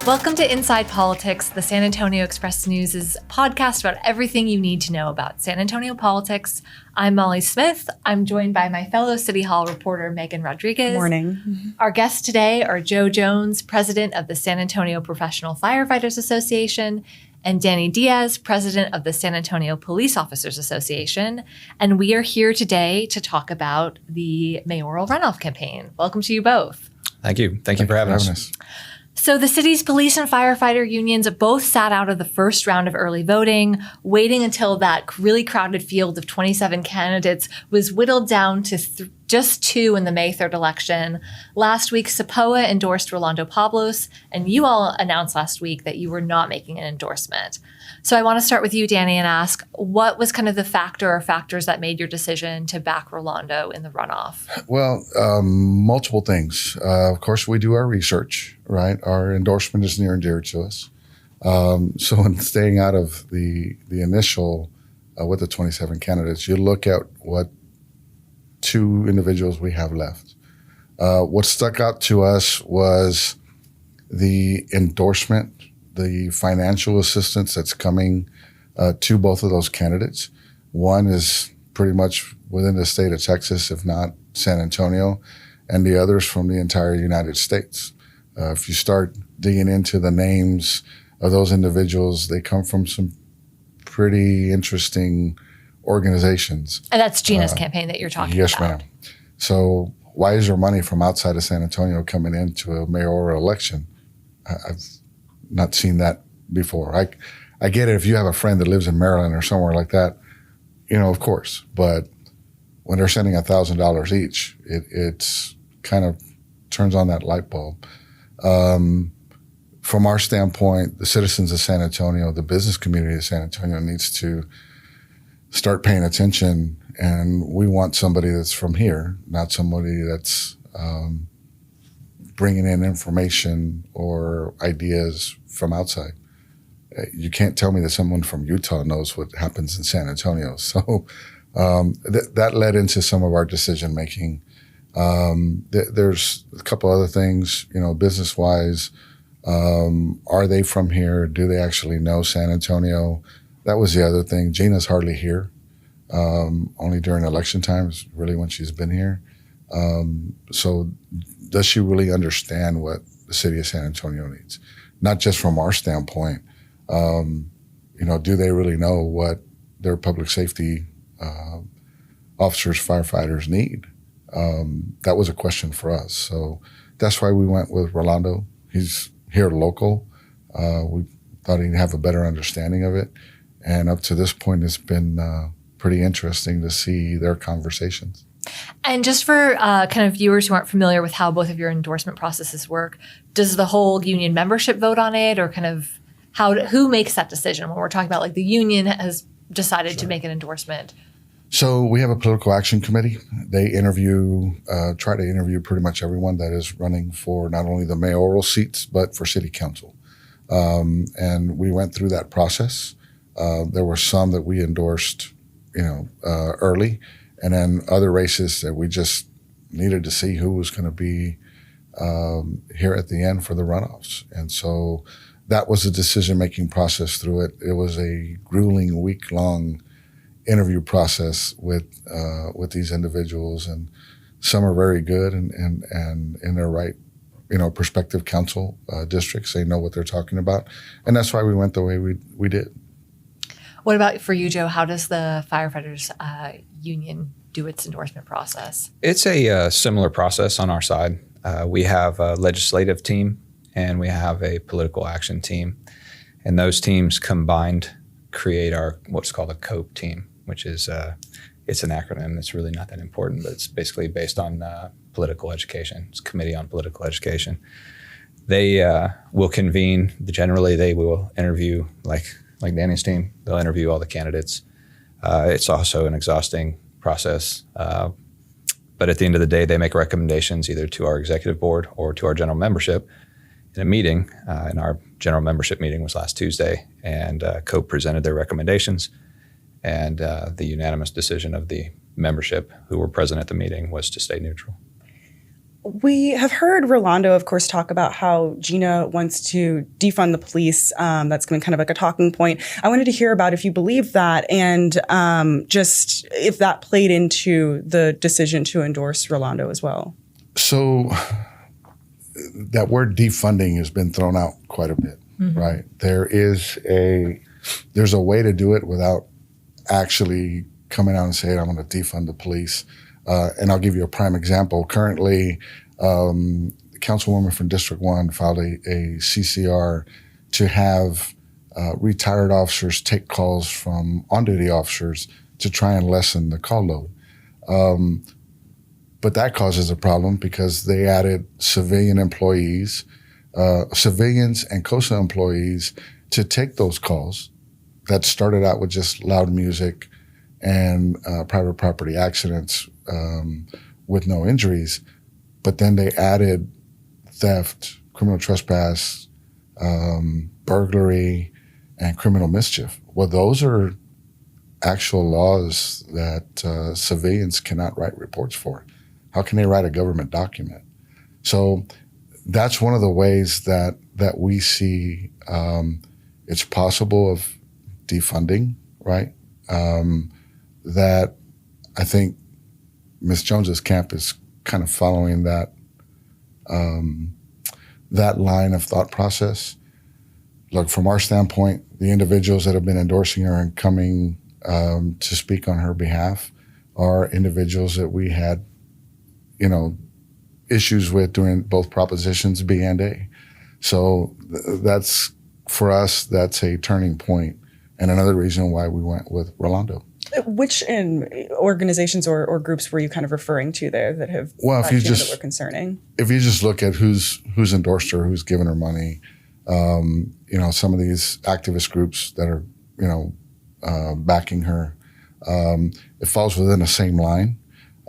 Welcome to ENside Politics, the San Antonio Express News' podcast about everything you need to know about San Antonio politics. I'm Molly Smith. I'm joined by my fellow City Hall reporter, Megan Rodriguez. Morning. Our guests today are Joe Jones, president of the San Antonio Professional Firefighters Association, and Danny Diaz, president of the San Antonio Police Officers Association. And we are here today to talk about the mayoral runoff campaign. Welcome to you both. Thank you. Thank you for having us. So the city's police and firefighter unions both sat out of the first round of early voting, waiting until that really crowded field of 27 candidates was whittled down to just two in the May 3rd election. Last week, SAPOA endorsed Rolando Pablos, and you all announced last week that you were not making an endorsement. So I want to start with you, Danny, and ask, what was kind of the factor or factors that made your decision to back Rolando in the runoff? Well, multiple things. Of course, we do our research, right? Our endorsement is near and dear to us. So in staying out of the initial with the 27 candidates, you look at what two individuals we have left. What stuck out to us was the endorsement, the financial assistance that's coming to both of those candidates. One is pretty much within the state of Texas, if not San Antonio, and the other is from the entire United States. If you start digging into the names of those individuals, they come from some pretty interesting organizations. And that's Gina's campaign that you're talking about. Yes, ma'am. So why is there money from outside of San Antonio coming into a mayoral election? I've not seen that before. I get it if you have a friend that lives in Maryland or somewhere like that, of course. But when they're sending $1,000 each, it's kind of turns on that light bulb. From our standpoint, the citizens of San Antonio, the business community of San Antonio needs to start paying attention, and we want somebody that's from here, not somebody that's bringing in information or ideas from outside. You can't tell me that someone from Utah knows what happens in San Antonio. So that led into some of our decision making. There's a couple other things, business-wise. Are they from here? Do they actually know San Antonio? That was the other thing. Gina's hardly here. Only during election time is really when she's been here. So does she really understand what the city of San Antonio needs? Not just from our standpoint. Do they really know what their public safety officers, firefighters need? That was a question for us. So that's why we went with Rolando. He's here local. We thought he'd have a better understanding of it. And up to this point, it's been pretty interesting to see their conversations. And just for kind of viewers who aren't familiar with how both of your endorsement processes work, does the whole union membership vote on it, or kind of who makes that decision when we're talking about like the union has decided to make an endorsement? So we have a political action committee. They try to interview pretty much everyone that is running for not only the mayoral seats, but for city council. And we went through that process. There were some that we endorsed, early, and then other races that we just needed to see who was going to be here at the end for the runoffs. And so that was the decision-making process through it. It was a grueling week-long interview process with these individuals, and some are very good and in their right, prospective council districts. They know what they're talking about, and that's why we went the way we did. What about for you, Joe? How does the firefighters union do its endorsement process? It's a similar process on our side. We have a legislative team and we have a political action team, and those teams combined create our what's called a COPE team, which is it's an acronym. It's really not that important, but it's basically based on political education. It's Committee on Political Education. They will convene. Generally, they will interview like Danny's team. They'll interview all the candidates. It's also an exhausting process. But at the end of the day, they make recommendations either to our executive board or to our general membership in a meeting. And our general membership meeting was last Tuesday, and COPE presented their recommendations. And the unanimous decision of the membership who were present at the meeting was to stay neutral. We have heard Rolando, of course, talk about how Gina wants to defund the police. That's been kind of like a talking point. I wanted to hear about if you believe that and just if that played into the decision to endorse Rolando as well. So that word defunding has been thrown out quite a bit, right? There's a way to do it without actually coming out and saying, I'm going to defund the police. And I'll give you a prime example. Currently, the councilwoman from District 1 filed a CCR to have retired officers take calls from on-duty officers to try and lessen the call load. But that causes a problem because they added civilian employees, civilians and COSA employees to take those calls that started out with just loud music and private property accidents with no injuries. But then they added theft, criminal trespass, burglary, and criminal mischief. Well, those are actual laws that civilians cannot write reports for. How can they write a government document? So that's one of the ways that we see it's possible of defunding, right? That I think Ms. Jones's camp is kind of following that that line of thought process. Look, from our standpoint, the individuals that have been endorsing her and coming to speak on her behalf are individuals that we had, issues with during both propositions B and A. So that's, for us, that's a turning point and another reason why we went with Rolando. Which organizations or groups were you kind of referring to there that have that were concerning? If you just look at who's endorsed her, who's given her money, some of these activist groups that are, backing her, it falls within the same line.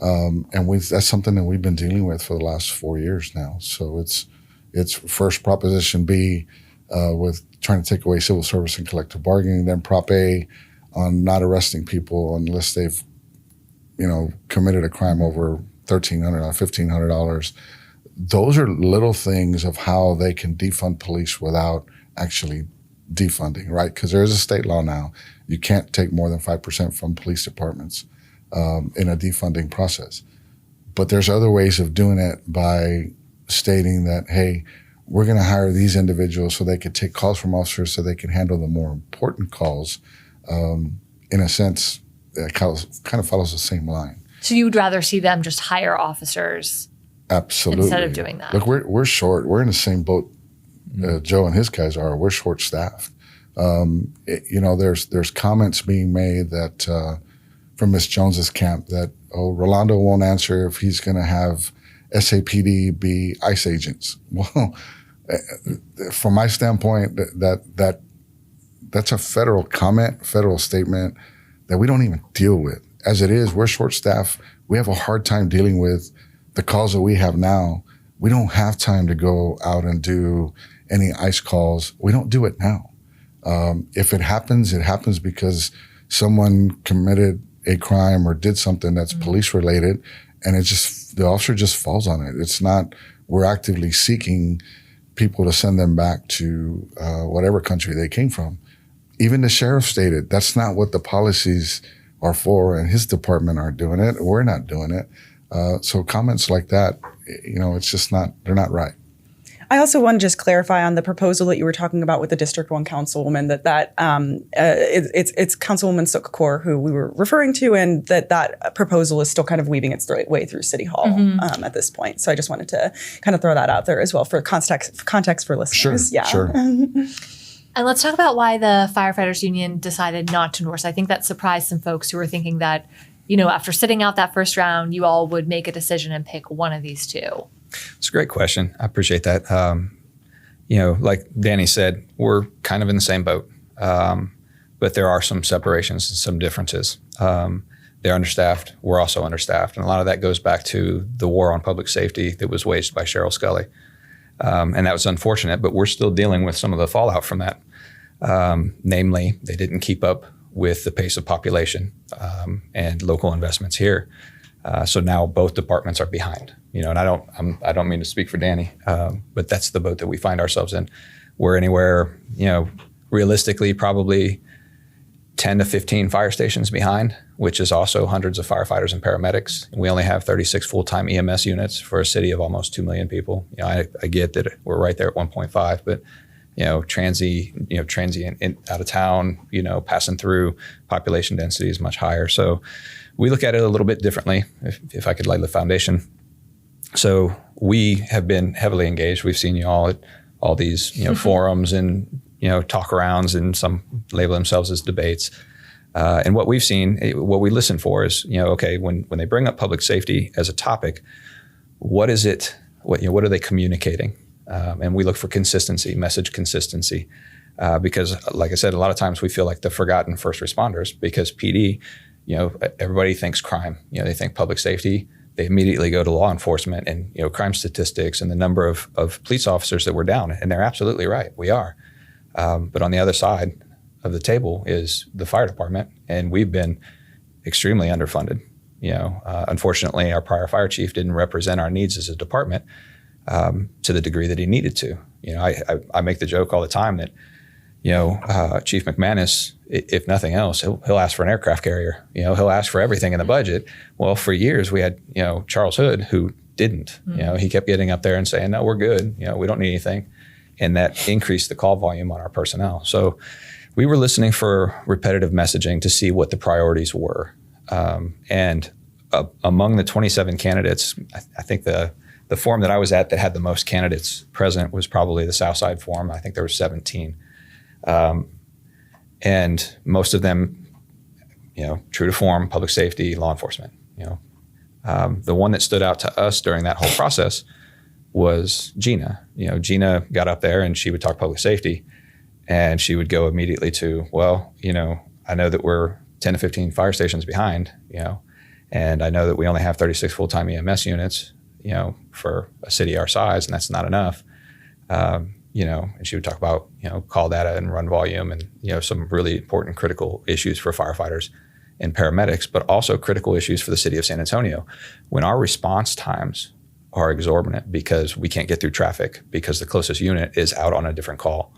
And that's something that we've been dealing with for the last 4 years now. So it's first Proposition B with trying to take away civil service and collective bargaining, then Prop A on not arresting people unless they've, committed a crime over $1,300 or $1,500. Those are little things of how they can defund police without actually defunding, right? Because there is a state law now. You can't take more than 5% from police departments in a defunding process. But there's other ways of doing it by stating that, hey, we're going to hire these individuals so they could take calls from officers so they can handle the more important calls. In a sense, it kind of follows the same line. So you would rather see them just hire officers? Absolutely. Instead of doing that. Look, we're short. We're in the same boat Joe and his guys are. We're short-staffed. There's comments being made that from Ms. Jones's camp that, Rolando won't answer if he's going to have SAPD be ICE agents. Well, from my standpoint, that's a federal comment, federal statement that we don't even deal with. As it is, we're short-staffed. We have a hard time dealing with the calls that we have now. We don't have time to go out and do any ICE calls. We don't do it now. If it happens because someone committed a crime or did something that's police-related, and the officer just falls on it. It's not, we're actively seeking people to send them back to whatever country they came from. Even the sheriff stated that's not what the policies are for, and his department aren't doing it. We're not doing it. So comments like that, it's just they're not right. I also want to just clarify on the proposal that you were talking about with the District 1 councilwoman it's Councilwoman Sukkur who we were referring to, and that proposal is still kind of weaving its way through City Hall at this point. So I just wanted to kind of throw that out there as well for context for listeners. Sure. And let's talk about why the Firefighters Union decided not to endorse. I think that surprised some folks who were thinking that, after sitting out that first round, you all would make a decision and pick one of these two. It's a great question. I appreciate that. Like Danny said, we're kind of in the same boat, but there are some separations and some differences. They're understaffed. We're also understaffed. And a lot of that goes back to the war on public safety that was waged by Cheryl Scully. And that was unfortunate, but we're still dealing with some of the fallout from that. Namely, they didn't keep up with the pace of population and local investments here. So now both departments are behind. And I don't mean to speak for Danny, but that's the boat that we find ourselves in. We're anywhere, realistically, probably 10 to 15 fire stations behind, which is also hundreds of firefighters and paramedics. We only have 36 full-time EMS units for a city of almost 2 million people. I get that we're right there at 1.5, but transient out of town, passing through, population density is much higher. So we look at it a little bit differently, if I could lay the foundation. So we have been heavily engaged. We've seen you all at all these, forums and, talk arounds, and some label themselves as debates. And what we've seen, what we listen for is, okay, when they bring up public safety as a topic, what is it, what are they communicating? And we look for consistency, message consistency, because like I said, a lot of times we feel like the forgotten first responders, because PD, everybody thinks crime, they think public safety. They immediately go to law enforcement and, crime statistics and the number of police officers that we're down. And they're absolutely right. We are. But on the other side of the table is the fire department. And we've been extremely underfunded. Unfortunately, our prior fire chief didn't represent our needs as a department to the degree that he needed to. I make the joke all the time that, Chief McManus, if nothing else, he'll ask for an aircraft carrier. He'll ask for everything in the budget. Well, for years we had, Charles Hood, who didn't. He kept getting up there and saying, "No, we're good. We don't need anything," and that increased the call volume on our personnel. So we were listening for repetitive messaging to see what the priorities were. And among the 27 candidates, I think the forum that I was at that had the most candidates present was probably the Southside Forum. I think there were 17. And most of them, true to form, public safety, law enforcement. The one that stood out to us during that whole process was Gina. Gina got up there and she would talk public safety, and she would go immediately to, well, I know that we're 10 to 15 fire stations behind, and I know that we only have 36 full-time EMS units, for a city our size, and that's not enough. And she would talk about, call data and run volume and, some really important critical issues for firefighters and paramedics, but also critical issues for the city of San Antonio. When our response times are exorbitant because we can't get through traffic, because the closest unit is out on a different call,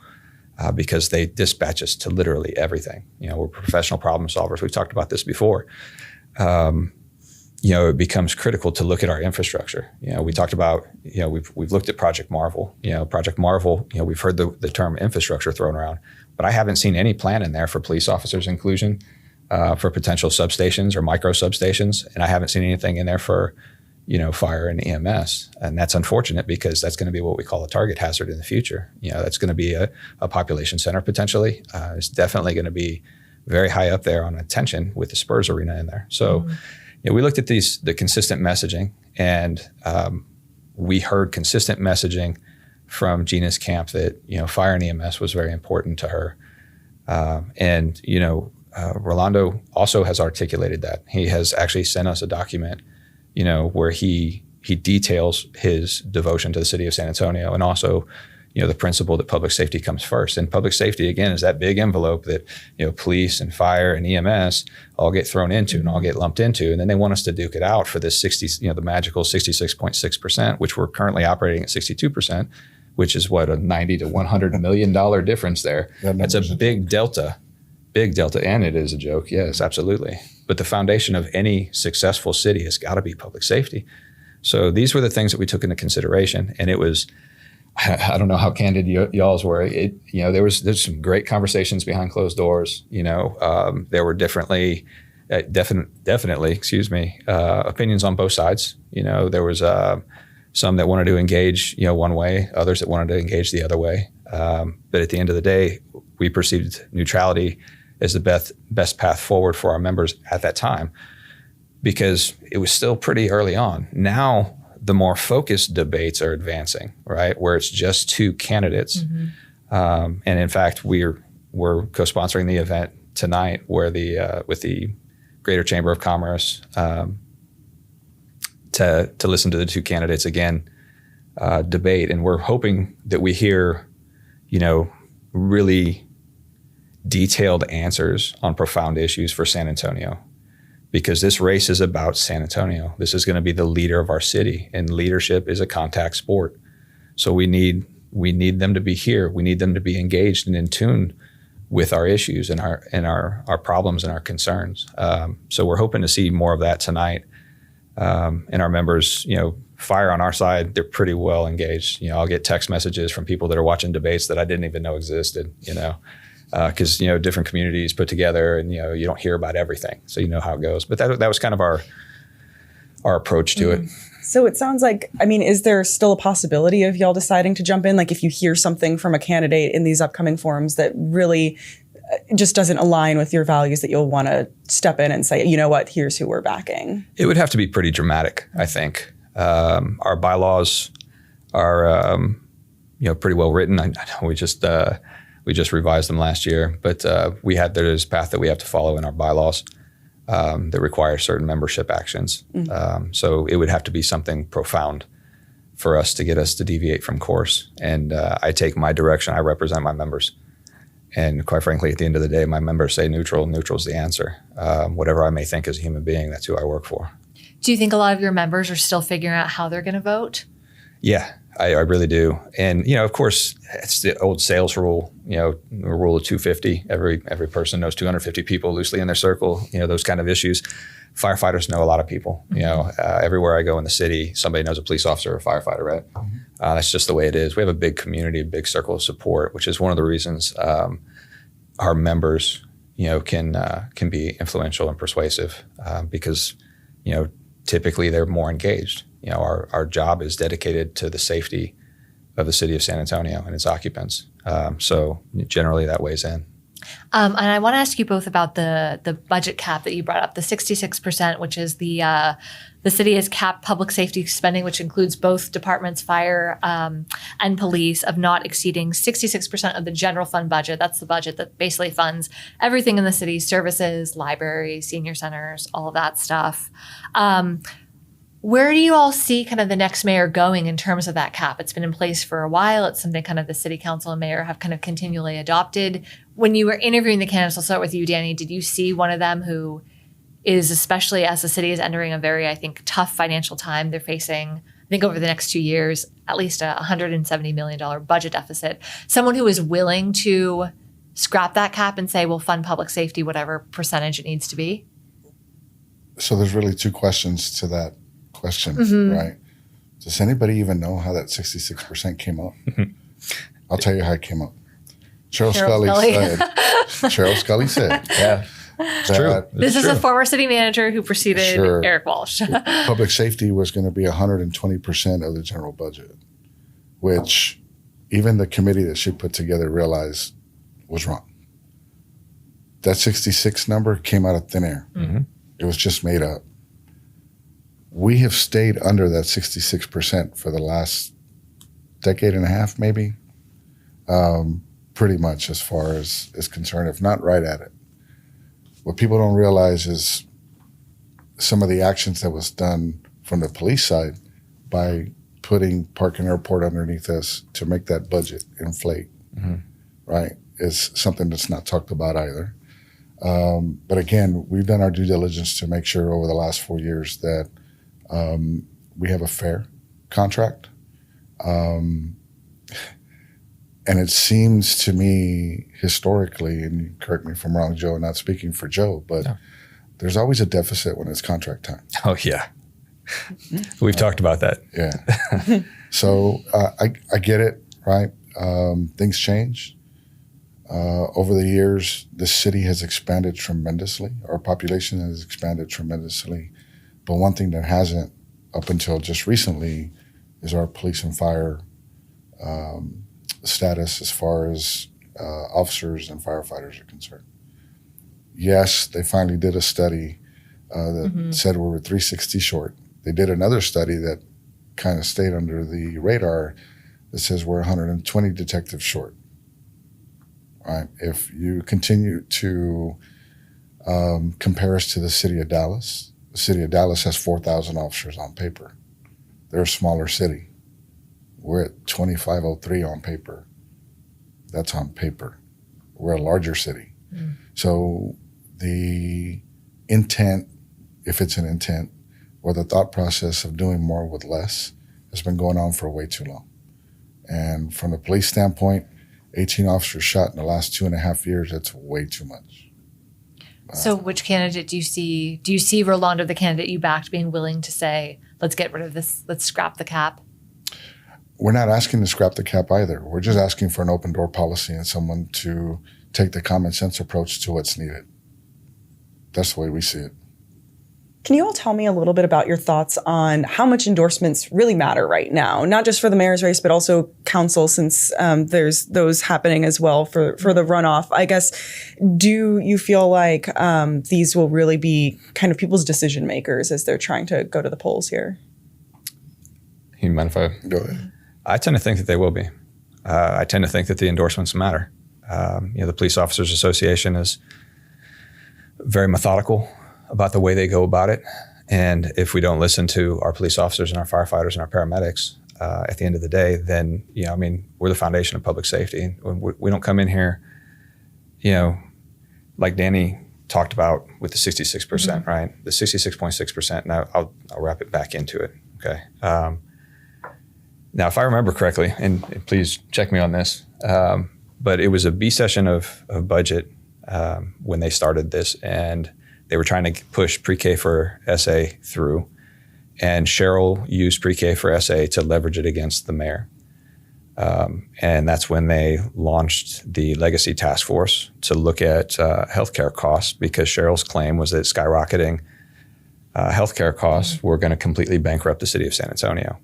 because they dispatch us to literally everything. We're professional problem solvers. We've talked about this before. It becomes critical to look at our infrastructure. We talked about, we've looked at Project Marvel. Project Marvel, we've heard the term infrastructure thrown around, but I haven't seen any plan in there for police officers inclusion, for potential substations or micro substations. And I haven't seen anything in there for, fire and EMS. And that's unfortunate, because that's going to be what we call a target hazard in the future. That's going to be a population center potentially. It's definitely going to be very high up there on attention with the Spurs arena in there. So we looked at the consistent messaging, and we heard consistent messaging from Gina's camp that, fire and EMS was very important to her. Rolando also has articulated that. He has actually sent us a document, where he details his devotion to the city of San Antonio, and also, the principle that public safety comes first. And public safety, again, is that big envelope that, police and fire and EMS all get thrown into and all get lumped into. And then they want us to duke it out for this the magical 66.6%, which we're currently operating at 62%, which is what, a $90 to $100 million difference there. That's a big delta. And it is a joke. Yes, absolutely. But the foundation of any successful city has got to be public safety. So these were the things that we took into consideration. And it was, I don't know how candid y'all's were. There's some great conversations behind closed doors. There were definitely, opinions on both sides. There was some that wanted to engage, one way, others that wanted to engage the other way. But at the end of the day, we perceived neutrality as the best path forward for our members at that time, because it was still pretty early on. Now, the more focused debates are advancing, right? Where it's just two candidates. And in fact, we're co-sponsoring the event tonight where with the Greater Chamber of Commerce to listen to the two candidates again debate. And we're hoping that we hear, really detailed answers on profound issues for San Antonio. because this race is about San Antonio. This is going to be the leader of our city, and leadership is a contact sport. So we need them to be here. We need them to be engaged and in tune with our issues and our problems and our concerns. So we're hoping to see more of that tonight. And our members, fire on our side, they're pretty well engaged. I'll get text messages from people that are watching debates that I didn't even know existed, because, different communities put together and, you don't hear about everything. So you know how it goes. But that was kind of our approach to it. So it sounds like, is there still a possibility of y'all deciding to jump in? Like if you hear something from a candidate in these upcoming forums that really just doesn't align with your values, that you'll want to step in and say, you know what, here's who we're backing? It would have to be pretty dramatic, I think. Our bylaws are, pretty well written. I know we just revised them last year, but there's a path that we have to follow in our bylaws that require certain membership actions. So it would have to be something profound for us to get us to deviate from course. And I take my direction. I represent my members. And quite frankly, at the end of the day, my members say neutral. Neutral's the answer. Whatever I may think as a human being, that's who I work for. Do you think a lot of your members are still figuring out how they're going to vote? Yeah, I really do. And, of course, it's the old sales rule, the rule of 250. Every person knows 250 people loosely in their circle, those kind of issues. Firefighters know a lot of people. Everywhere I go in the city, somebody knows a police officer or a firefighter, right? That's just the way it is. We have a big community, a big circle of support, which is one of the reasons our members, can be influential and persuasive because, typically they're more engaged. Our job is dedicated to the safety of the city of San Antonio and its occupants. So generally that weighs in. And I want to ask you both about the budget cap that you brought up, the 66%, which is the city has capped public safety spending, which includes both departments, fire and police, of not exceeding 66% of the general fund budget. That's the budget that basically funds everything in the city's services, libraries, senior centers, all of that stuff. Where do you all see kind of the next mayor going in terms of that cap? It's been in place for a while. It's something kind of the city council and mayor have kind of continually adopted. When you were interviewing the candidates, I'll start with you, Danny, did you see one of them who is, especially as the city is entering a very, I think, tough financial time? They're facing, I think over the next 2 years, at least a $170 million budget deficit. Someone who is willing to scrap that cap and say, we'll fund public safety, whatever percentage it needs to be? So there's really two questions to that question, right? Does anybody even know how that 66% came up? I'll tell you how it came up. Cheryl Scully said, yeah, it's true. This is a former city manager who preceded Eric Walsh. Public safety was going to be 120% of the general budget, which even the committee that she put together realized was wrong. That 66 number came out of thin air. It was just made up. We have stayed under that 66% for the last decade and a half, maybe, pretty much as far as is concerned, if not right at it. What people don't realize is some of the actions that was done from the police side by putting Park and Airport underneath us to make that budget inflate, right, is something that's not talked about either. But again, we've done our due diligence to make sure over the last 4 years that we have a fair contract. And it seems to me historically, and you correct me if I'm wrong, Joe, not speaking for Joe, but there's always a deficit when it's contract time. Oh, yeah. We've talked about that. Yeah. So I get it, right? Things change. Over the years, the city has expanded tremendously. Our population has expanded tremendously. But one thing that hasn't, up until just recently, is our police and fire status as far as officers and firefighters are concerned. Yes, they finally did a study that said we were 360 short. They did another study that kind of stayed under the radar that says we're 120 detectives short. Right? If you continue to compare us to the city of Dallas, the city of Dallas has 4,000 officers on paper. They're a smaller city. We're at 2,503 on paper. That's on paper. We're a larger city. So the intent if it's an intent or the thought process of doing more with less has been going on for way too long. And from the police standpoint, 18 officers shot in the last 2.5 years, that's way too much. So which candidate do you see? Do you see Rolando, the candidate you backed, being willing to say, let's get rid of this, let's scrap the cap? We're not asking to scrap the cap either. We're just asking for an open door policy and someone to take the common sense approach to what's needed. That's the way we see it. Can you all tell me a little bit about your thoughts on how much endorsements really matter right now? Not just for the mayor's race, but also council, since there's those happening as well for the runoff. I guess, do you feel like these will really be kind of people's decision makers as they're trying to go to the polls here? You mind if I Go ahead. I tend to think that they will be. I tend to think that the endorsements matter. The Police Officers Association is very methodical about the way they go about it. And if we don't listen to our police officers and our firefighters and our paramedics at the end of the day, then, we're the foundation of public safety. We don't come in here, like Danny talked about with the 66%, right? The 66.6%. Now I'll wrap it back into it. Okay. Now, if I remember correctly, and please check me on this, but it was a B session of budget when they started this, and they were trying to push pre-K for SA through, and Cheryl used pre-K for SA to leverage it against the mayor. And that's when they launched the Legacy Task Force to look at healthcare costs, because Cheryl's claim was that skyrocketing healthcare costs were going to completely bankrupt the city of San Antonio.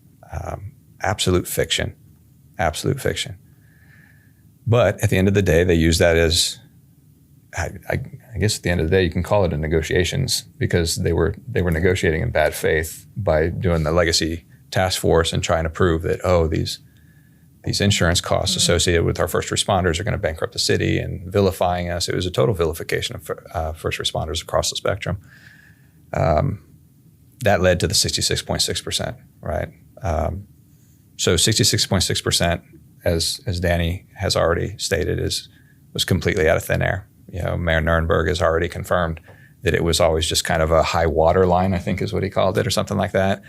Absolute fiction. But at the end of the day, they use that as, I guess at the end of the day, you can call it a negotiations, because they were negotiating in bad faith by doing the Legacy Task Force and trying to prove that, these insurance costs associated with our first responders are going to bankrupt the city, and vilifying us. It was a total vilification of first responders across the spectrum. That led to the 66.6%, right? So 66.6%, as Danny has already stated, was completely out of thin air. Mayor Nirenberg has already confirmed that it was always just kind of a high water line, I think is what he called it, or something like that,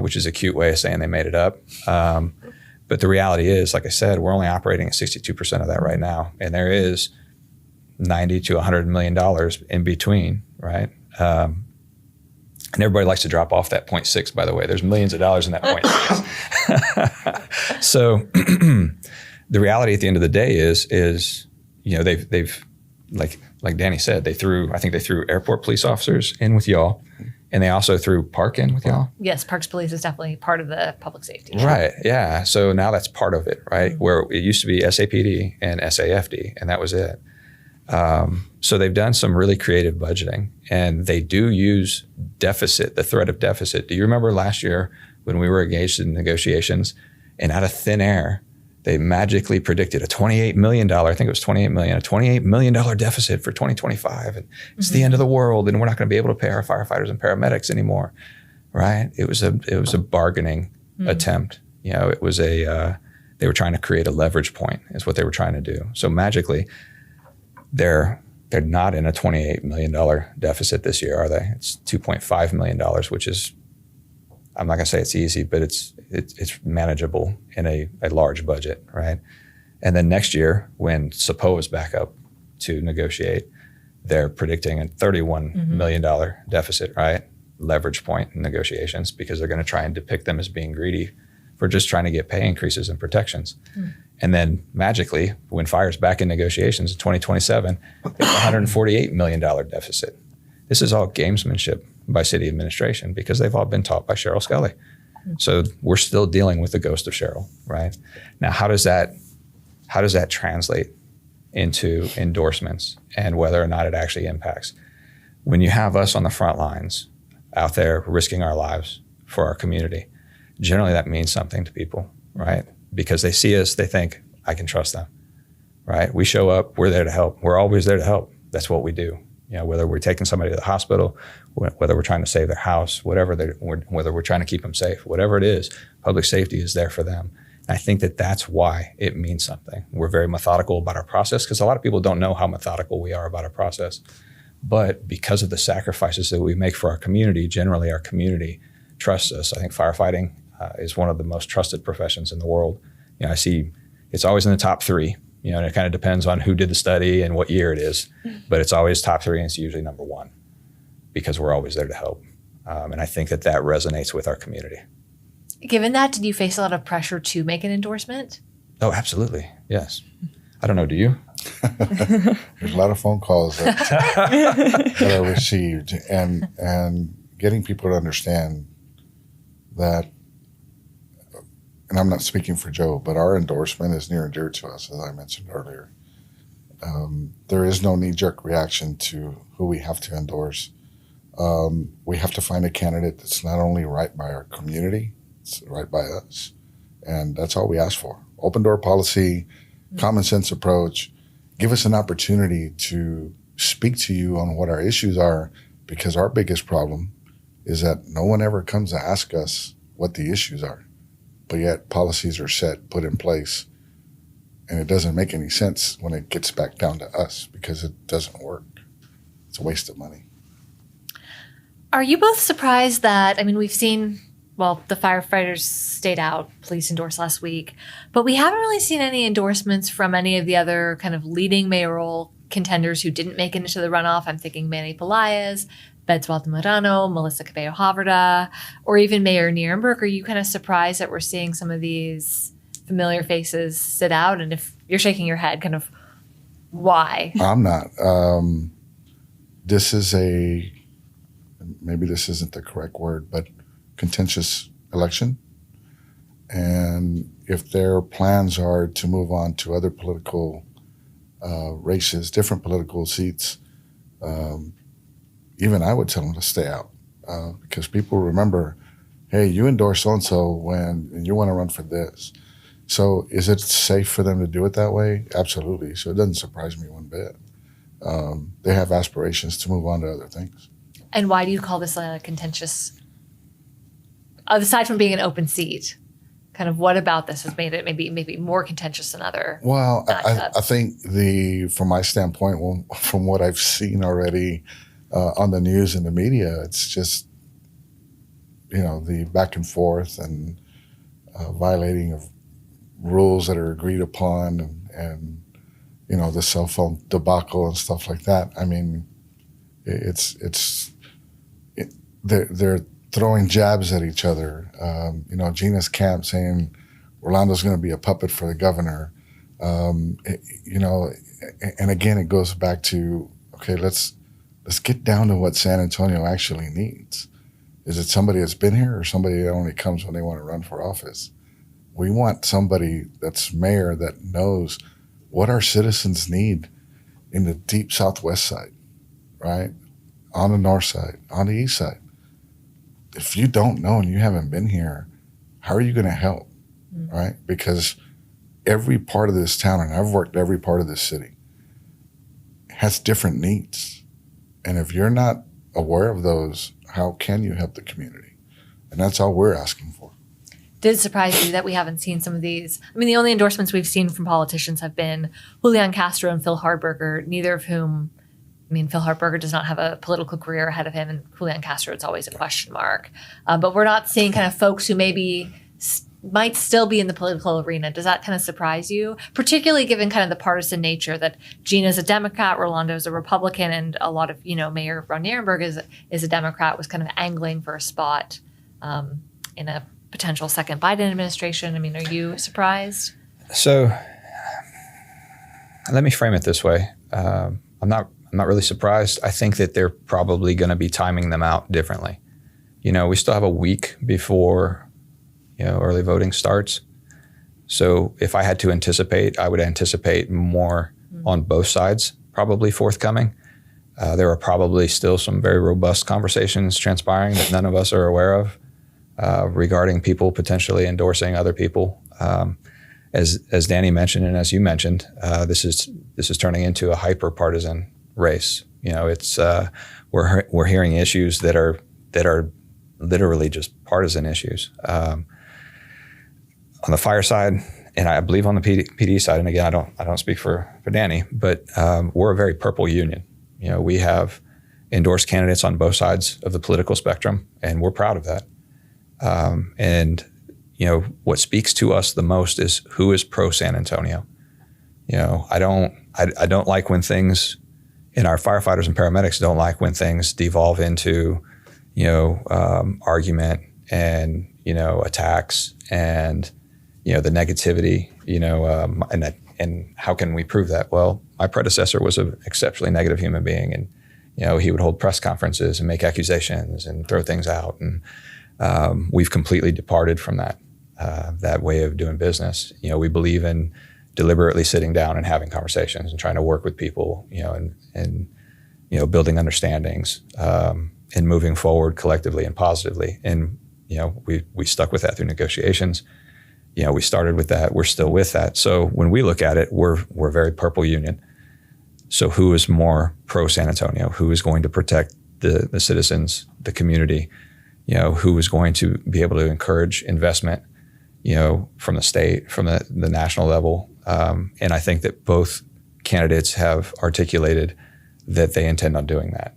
which is a cute way of saying they made it up. But the reality is, like I said, we're only operating at 62% of that right now. And there is $90 to $100 million in between, right? And everybody likes to drop off that 0.6, by the way. There's millions of dollars in that 0.6. So the reality at the end of the day is they've like Danny said, they threw airport police officers in with y'all, and they also threw Park in with y'all. Yes, Parks Police is definitely part of the public safety. Right, yeah. So now that's part of it, right? Where it used to be SAPD and SAFD, and that was it. So they've done some really creative budgeting, and they do use deficit, the threat of deficit. Do you remember last year when we were engaged in negotiations, and out of thin air, they magically predicted a $28 million, I think it was $28 million, a $28 million deficit for 2025. And it's the end of the world, and we're not going to be able to pay our firefighters and paramedics anymore, right? It was a bargaining attempt. It was they were trying to create a leverage point is what they were trying to do. So magically, they're not in a $28 million deficit this year, are they? It's $2.5 million, which is, I'm not going to say it's easy, but it's manageable in a large budget, right? And then next year, when SAPO is back up to negotiate, they're predicting a $31 million deficit, right? Leverage point in negotiations, because they're going to try and depict them as being greedy for just trying to get pay increases and protections. And then magically, when fire's back in negotiations in 2027, it's a $148 million deficit. This is all gamesmanship by city administration, because they've all been taught by Cheryl Scully. So we're still dealing with the ghost of Cheryl, right? Now, how does that translate into endorsements and whether or not it actually impacts? When you have us on the front lines out there risking our lives for our community, generally that means something to people, right? Because they see us, they think, I can trust them, right? We show up, we're there to help. We're always there to help. That's what we do. Whether we're taking somebody to the hospital, whether we're trying to save their house, whether we're trying to keep them safe, whatever it is, public safety is there for them. And I think that's why it means something. We're very methodical about our process, because a lot of people don't know how methodical we are about our process. But because of the sacrifices that we make for our community, generally our community trusts us. I think firefighting is one of the most trusted professions in the world. I see it's always in the top 3, and it kind of depends on who did the study and what year it is, but it's always top 3 and it's usually number 1 because we're always there to help. And I think that resonates with our community. Given that, did you face a lot of pressure to make an endorsement? Oh, absolutely. Yes. I don't know. Do you? There's a lot of phone calls that I received, and getting people to understand that, and I'm not speaking for Joe, but our endorsement is near and dear to us, as I mentioned earlier. There is no knee-jerk reaction to who we have to endorse. We have to find a candidate that's not only right by our community, it's right by us. And that's all we ask for. Open door policy, common sense approach. Give us an opportunity to speak to you on what our issues are, because our biggest problem is that no one ever comes to ask us what the issues are. But yet policies are set, put in place, and it doesn't make any sense when it gets back down to us because it doesn't work. It's a waste of money. Are you both surprised that, we've seen, the firefighters stayed out, police endorsed last week, but we haven't really seen any endorsements from any of the other kind of leading mayoral contenders who didn't make it into the runoff? I'm thinking Manny Pelaez, Bedswell Morano, Melissa Cabello Havrda, or even Mayor Nierenberg. Are you kind of surprised that we're seeing some of these familiar faces sit out? And if you're shaking your head, kind of why? I'm not. This is maybe this isn't the correct word, but contentious election. And if their plans are to move on to other political races, different political seats, even I would tell them to stay out because people remember, hey, you endorse so-and-so when you want to run for this. So is it safe for them to do it that way? Absolutely. So it doesn't surprise me one bit. They have aspirations to move on to other things. And why do you call this a contentious, aside from being an open seat, kind of what about this has made it maybe more contentious than other? Well, I think from my standpoint, from what I've seen already on the news and the media, it's just, the back and forth and violating of rules that are agreed upon and the cell phone debacle and stuff like that. They're throwing jabs at each other. Gina's camp saying Rolando's going to be a puppet for the governor. And again, it goes back to, okay, let's get down to what San Antonio actually needs. Is it somebody that's been here or somebody that only comes when they want to run for office? We want somebody that's mayor that knows what our citizens need in the deep southwest side, right? On the north side, on the east side. If you don't know and you haven't been here, how are you going to help, right? Because every part of this town, and I've worked every part of this city, has different needs. And if you're not aware of those, how can you help the community? And that's all we're asking for. Did it surprise you that we haven't seen some of these? The only endorsements we've seen from politicians have been Julian Castro and Phil Hardberger, neither of whom, Phil Hardberger does not have a political career ahead of him, and Julian Castro, it's always a question mark. But we're not seeing kind of folks who maybe might still be in the political arena. Does that kind of surprise you? Particularly given kind of the partisan nature that Gina's a Democrat, Rolando's a Republican, and a lot of, Mayor Ron Nierenberg is a Democrat, was kind of angling for a spot in a potential second Biden administration. Are you surprised? So let me frame it this way. I'm not really surprised. I think that they're probably going to be timing them out differently. We still have a week before early voting starts. So if I had to anticipate, I would anticipate more on both sides probably forthcoming. There are probably still some very robust conversations transpiring that none of us are aware of regarding people potentially endorsing other people. As Danny mentioned and as you mentioned, this is turning into a hyper partisan race. It's we're hearing issues that are literally just partisan issues. On the fire side, and I believe on the PD side, and again, I don't speak for Danny, but we're a very purple union. We have endorse candidates on both sides of the political spectrum, and we're proud of that. And what speaks to us the most is who is pro San Antonio. I don't like when things, and our firefighters and paramedics don't like when things devolve into, argument and, attacks and, the negativity, and how can we prove that? Well, my predecessor was an exceptionally negative human being, and, he would hold press conferences and make accusations and throw things out. And we've completely departed from that way of doing business. We believe in deliberately sitting down and having conversations and trying to work with people, and building understandings, and moving forward collectively and positively. And, we stuck with that through negotiations. We started with that. We're still with that. So when we look at it, we're very purple union. So who is more pro San Antonio? Who is going to protect the citizens, the community? Who is going to be able to encourage investment, from the state, from the national level. And I think that both candidates have articulated that they intend on doing that.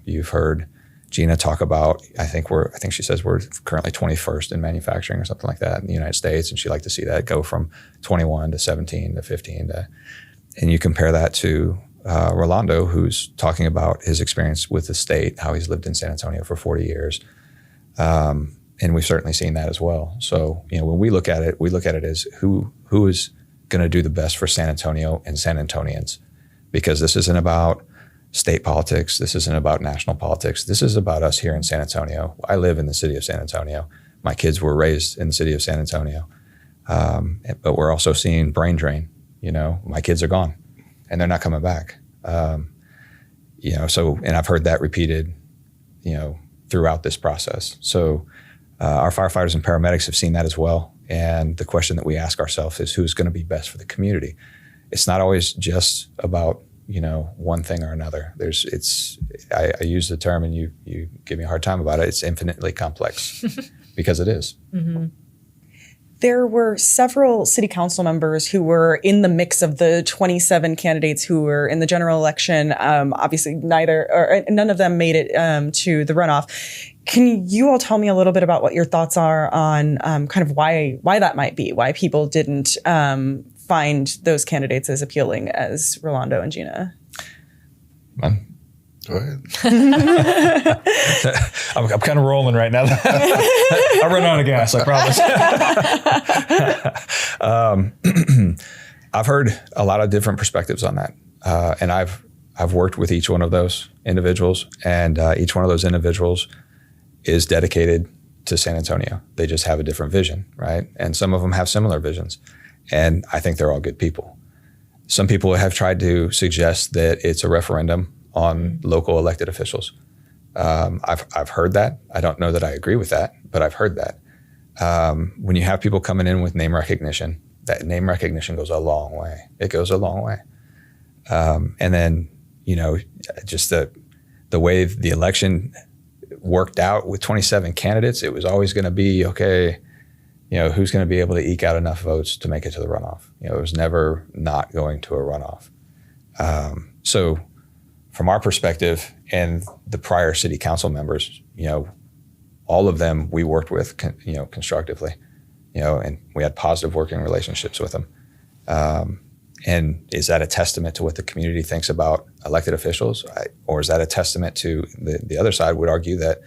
You've heard Gina talk about, I think she says we're currently 21st in manufacturing or something like that in the United States. And she'd like to see that go from 21 to 17 to 15 and you compare that to Rolando, who's talking about his experience with the state, how he's lived in San Antonio for 40 years. And we've certainly seen that as well. So, when we look at it as who is going to do the best for San Antonio and San Antonians, because this isn't about state politics. This isn't about national politics. This is about us here in San Antonio. I live in the city of San Antonio. My kids were raised in the city of San Antonio. But we're also seeing brain drain. My kids are gone and they're not coming back. And I've heard that repeated, throughout this process. So our firefighters and paramedics have seen that as well. And the question that we ask ourselves is who's going to be best for the community? It's not always just about, one thing or another. I use the term and you give me a hard time about it. It's infinitely complex because it is. Mm-hmm. There were several city council members who were in the mix of the 27 candidates who were in the general election. Obviously, none of them made it to the runoff. Can you all tell me a little bit about what your thoughts are on kind of why that might be, why people didn't find those candidates as appealing as Rolando and Gina? Go ahead. I'm kind of rolling right now. I run out of gas, I promise. I've heard a lot of different perspectives on that. And I've worked with each one of those individuals, and each one of those individuals is dedicated to San Antonio. They just have a different vision, right? And some of them have similar visions. And I think they're all good people. Some people have tried to suggest that it's a referendum on local elected officials. I've heard that. I don't know that I agree with that, but I've heard that. When you have people coming in with name recognition, that name recognition goes a long way. It goes a long way. And then, just the way the election worked out with 27 candidates, it was always going to be, okay, who's going to be able to eke out enough votes to make it to the runoff? It was never not going to a runoff. So from our perspective and the prior city council members, all of them we worked with, constructively, and we had positive working relationships with them. And is that a testament to what the community thinks about elected officials? Or is that a testament to the other side would argue that,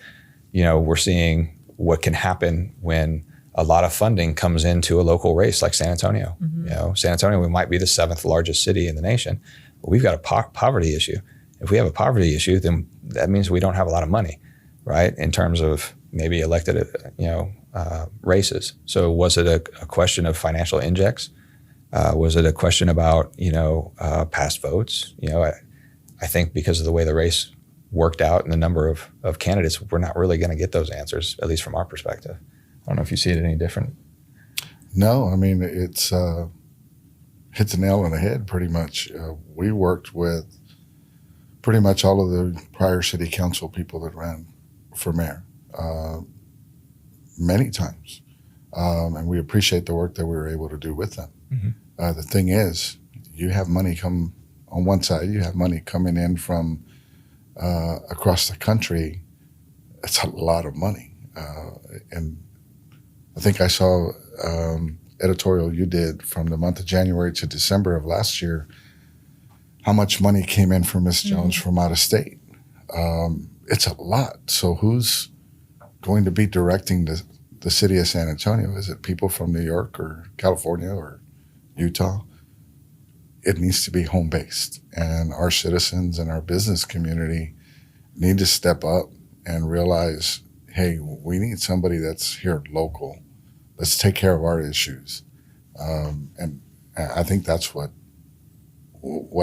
we're seeing what can happen when a lot of funding comes into a local race like San Antonio. Mm-hmm. San Antonio, we might be the 7th largest city in the nation, but we've got a poverty issue. If we have a poverty issue, then that means we don't have a lot of money, right? In terms of maybe elected, races. So was it a question of financial injects? Was it a question about, past votes? I think because of the way the race worked out and the number of candidates, we're not really going to get those answers, at least from our perspective. I don't know if you see it any different. No, I mean, it's hits the nail on the head pretty much. We worked with pretty much all of the prior city council people that ran for mayor many times. And we appreciate the work that we were able to do with them. Mm-hmm. The thing is, you have money come on one side, you have money coming in from across the country, it's a lot of money. And I think I saw editorial you did from the month of January to December of last year, how much money came in for Ms. Jones from out of state. It's a lot. So who's going to be directing the city of San Antonio? Is it people from New York or California or Utah? It needs to be home-based. And our citizens and our business community need to step up and realize, hey, we need somebody that's here local. Let's take care of our issues. And I think that's what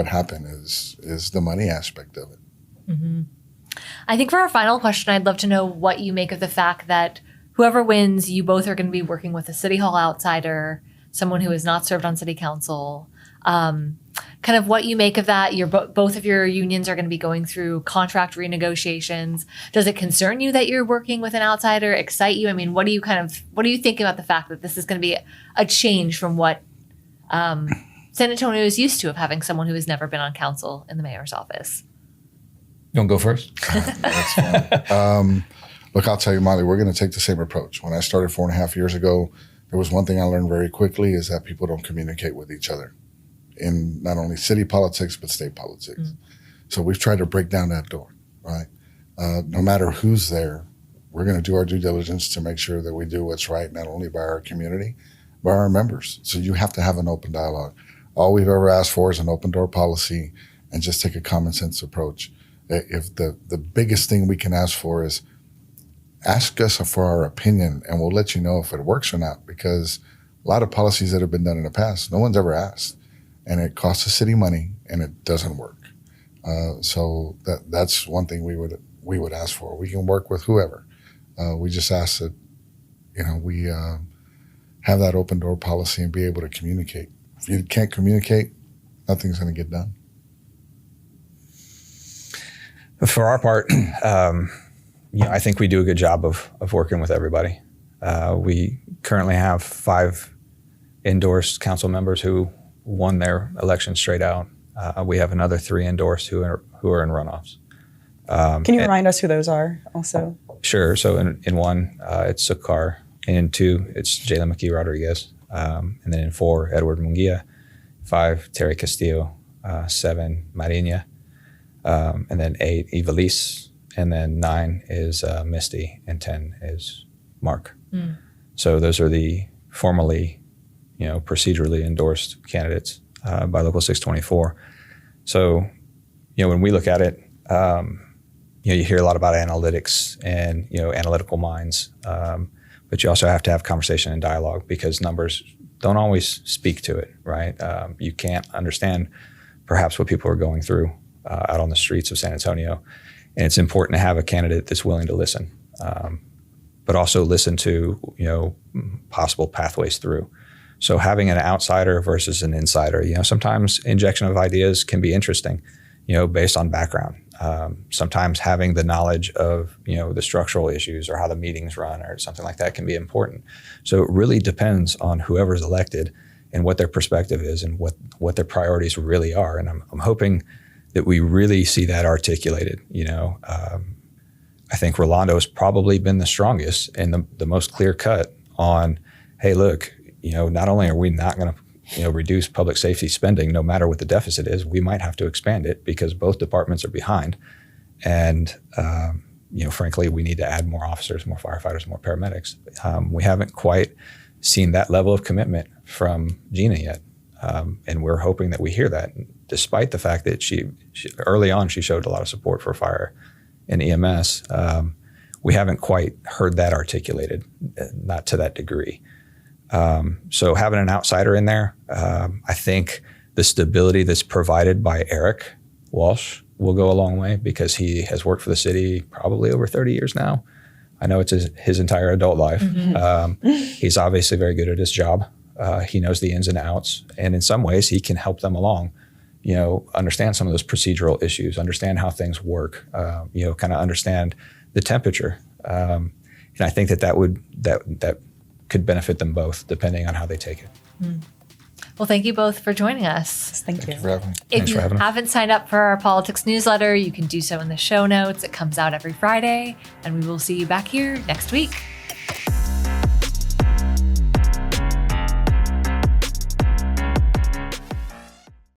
happened is the money aspect of it. Mm-hmm. I think for our final question, I'd love to know what you make of the fact that whoever wins, you both are going to be working with a City Hall outsider, someone who has not served on City Council. Kind of what you make of that. Both of your unions are going to be going through contract renegotiations. Does it concern you that you're working with an outsider? Excite you? I mean, what do you think about the fact that this is going to be a change from what San Antonio is used to, of having someone who has never been on council in the mayor's office? You want to go first? That's fine. Look, I'll tell you, Molly, we're going to take the same approach. When I started 4.5 years ago, there was one thing I learned very quickly is that people don't communicate with each other in not only city politics, but state politics. Mm. So we've tried to break down that door, right? No matter who's there, we're going to do our due diligence to make sure that we do what's right, not only by our community, but our members. So you have to have an open dialogue. All we've ever asked for is an open door policy and just take a common sense approach. If the biggest thing we can ask for is ask us for our opinion and we'll let you know if it works or not, because a lot of policies that have been done in the past, no one's ever asked. And it costs the city money, and it doesn't work. So that's one thing we would ask for. We can work with whoever. We just ask that, we have that open door policy and be able to communicate. If you can't communicate, nothing's going to get done. For our part, I think we do a good job of working with everybody. We currently have 5 endorsed council members who won their election straight out. We have another 3 endorsed who are in runoffs. Can you remind us who those are also? Sure. So in 1, it's Sukar. In 2, it's Jayla McKee Rodriguez. And then in 4, Edward Munguia. 5, Terry Castillo. 7, Marina. And then 8, Ivelisse. And then 9 is Misty. And 10 is Mark. Mm. So those are the formally procedurally endorsed candidates by Local 624. So, when we look at it, you hear a lot about analytics and, analytical minds, but you also have to have conversation and dialogue because numbers don't always speak to it, right? You can't understand perhaps what people are going through out on the streets of San Antonio. And it's important to have a candidate that's willing to listen, but also listen to, possible pathways through. So having an outsider versus an insider, sometimes injection of ideas can be interesting, based on background. Sometimes having the knowledge of, the structural issues or how the meetings run or something like that can be important. So it really depends on whoever's elected and what their perspective is and what their priorities really are. And I'm hoping that we really see that articulated. I think Rolando has probably been the strongest and the most clear cut on, hey, look, not only are we not going to, reduce public safety spending, no matter what the deficit is, we might have to expand it because both departments are behind. And, frankly, we need to add more officers, more firefighters, more paramedics. We haven't quite seen that level of commitment from Gina yet. And we're hoping that we hear that, despite the fact that she early on, she showed a lot of support for fire and EMS. We haven't quite heard that articulated, not to that degree. So having an outsider in there, I think the stability that's provided by Eric Walsh will go a long way because he has worked for the city probably over 30 years now. I know it's his entire adult life. Mm-hmm. He's obviously very good at his job. He knows the ins and outs, and in some ways he can help them along, understand some of those procedural issues, understand how things work, kind of understand the temperature. And I think that could benefit them both depending on how they take it. Mm. Well, thank you both for joining us. Thank you. For having me. If Thanks you for having us. haven't signed up for our politics newsletter, you can do so in the show notes. It comes out every Friday, and we will see you back here next week.